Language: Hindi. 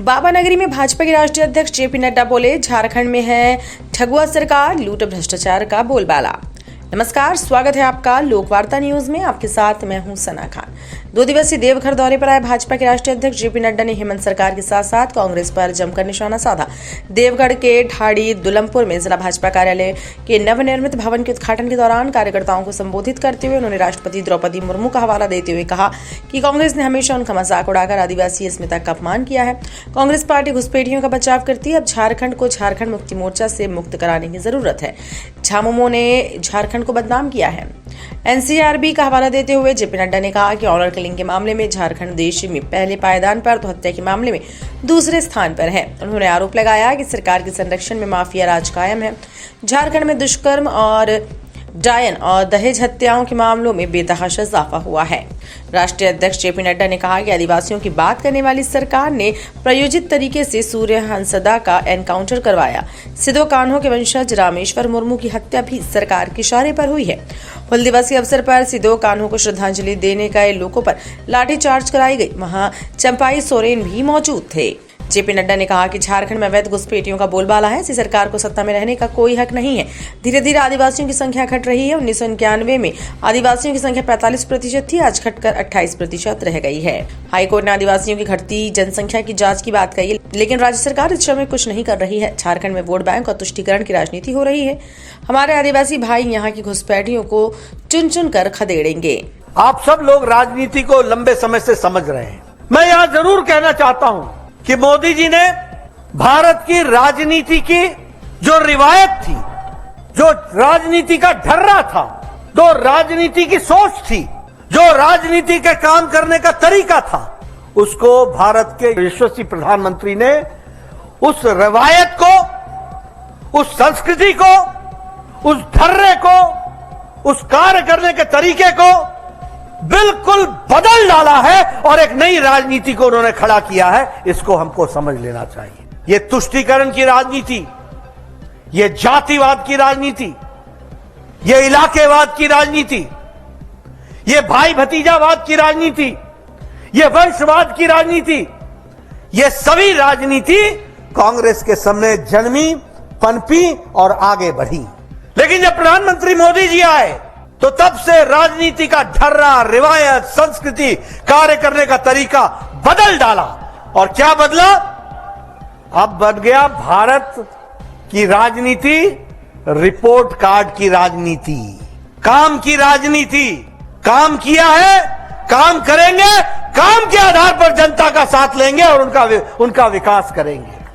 बाबानगरी में भाजपा के राष्ट्रीय अध्यक्ष जेपी नड्डा बोले, झारखंड में है ठगुआ सरकार, लूट भ्रष्टाचार का बोलबाला। नमस्कार, स्वागत है आपका लोकवार्ता न्यूज में। आपके साथ मैं हूं सना खान। 2 दिवसीय देवघर दौरे पर आए भाजपा के राष्ट्रीय अध्यक्ष जेपी नड्डा ने हेमंत सरकार के साथ साथ कांग्रेस पर जमकर निशाना साधा। देवगढ़ के ढाड़ी दुलमपुर में जिला भाजपा कार्यालय के नवनिर्मित भवन के उद्घाटन के दौरान कार्यकर्ताओं को संबोधित करते हुए उन्होंने राष्ट्रपति द्रौपदी मुर्मू का हवाला देते हुए कहा कि कांग्रेस ने हमेशा उनका मजाक उड़ाकर आदिवासी अस्मिता का अपमान किया है। कांग्रेस पार्टी घुसपैठियों का बचाव करती है। अब झारखंड को झारखंड मुक्ति मोर्चा से मुक्त कराने की जरूरत है। झामुमो ने झारखंड को बदनाम किया है। एनसीआरबी का हवाला देते हुए जेपी नड्डा ने कहा कि ऑनर किलिंग के मामले में झारखंड देश में पहले पायदान पर तो हत्या के मामले में दूसरे स्थान पर है। उन्होंने आरोप लगाया कि सरकार के संरक्षण में माफिया राज कायम है। झारखंड में दुष्कर्म और डायन और दहेज हत्याओं के मामलों में बेतहाशा इजाफा हुआ है। राष्ट्रीय अध्यक्ष जेपी नड्डा ने कहा कि आदिवासियों की बात करने वाली सरकार ने प्रायोजित तरीके से सूर्य हंसदा का एनकाउंटर करवाया। सिदो कान्हो के वंशज रामेश्वर मुर्मू की हत्या भी सरकार के इशारे पर हुई है। हुल दिवस के अवसर पर सिदो कान्हो को श्रद्धांजलि देने गए लोगों पर लाठीचार्ज कराई गई। वहां चंपाई सोरेन भी मौजूद थे। जेपी नड्डा ने कहा कि झारखंड में अवैध घुसपैठियों का बोलबाला है। ऐसी सरकार को सत्ता में रहने का कोई हक नहीं है। धीरे धीरे आदिवासियों की संख्या घट रही है। 1991 में आदिवासियों की संख्या 45% थी, आज घटकर 28% रह गई है। हाईकोर्ट ने आदिवासियों की घटती जनसंख्या की जांच की बात कही, लेकिन राज्य सरकार इस समय कुछ नहीं कर रही है। झारखंड में वोट बैंक और तुष्टीकरण की राजनीति हो रही है। हमारे आदिवासी भाई यहाँ की घुसपैठियों को चुन चुन कर खदेड़ेंगे। आप सब लोग राजनीति को लंबे समय से समझ रहे हैं। मैं यहाँ जरूर कहना चाहता हूँ कि मोदी जी ने भारत की राजनीति की जो रिवायत थी, जो राजनीति का ढर्रा था, जो राजनीति की सोच थी, जो राजनीति के काम करने का तरीका था, उसको भारत के यशस्वी प्रधानमंत्री ने उस रिवायत को, उस संस्कृति को, उस ढर्रे को, उस कार्य करने के तरीके को बिल्कुल बदल डाला है और एक नई राजनीति को उन्होंने खड़ा किया है। इसको हमको समझ लेना चाहिए। ये तुष्टीकरण की राजनीति, ये जातिवाद की राजनीति, ये इलाकेवाद की राजनीति, ये भाई भतीजावाद की राजनीति, ये वंशवाद की राजनीति, ये सभी राजनीति कांग्रेस के सामने जन्मी, पनपी और आगे बढ़ी। लेकिन जब प्रधानमंत्री मोदी जी आए तो तब से राजनीति का ढर्रा, रिवायत, संस्कृति, कार्य करने का तरीका बदल डाला। और क्या बदला? अब बन गया भारत की राजनीति रिपोर्ट कार्ड की राजनीति, काम की राजनीति। काम किया है, काम करेंगे, काम के आधार पर जनता का साथ लेंगे और उनका विकास करेंगे।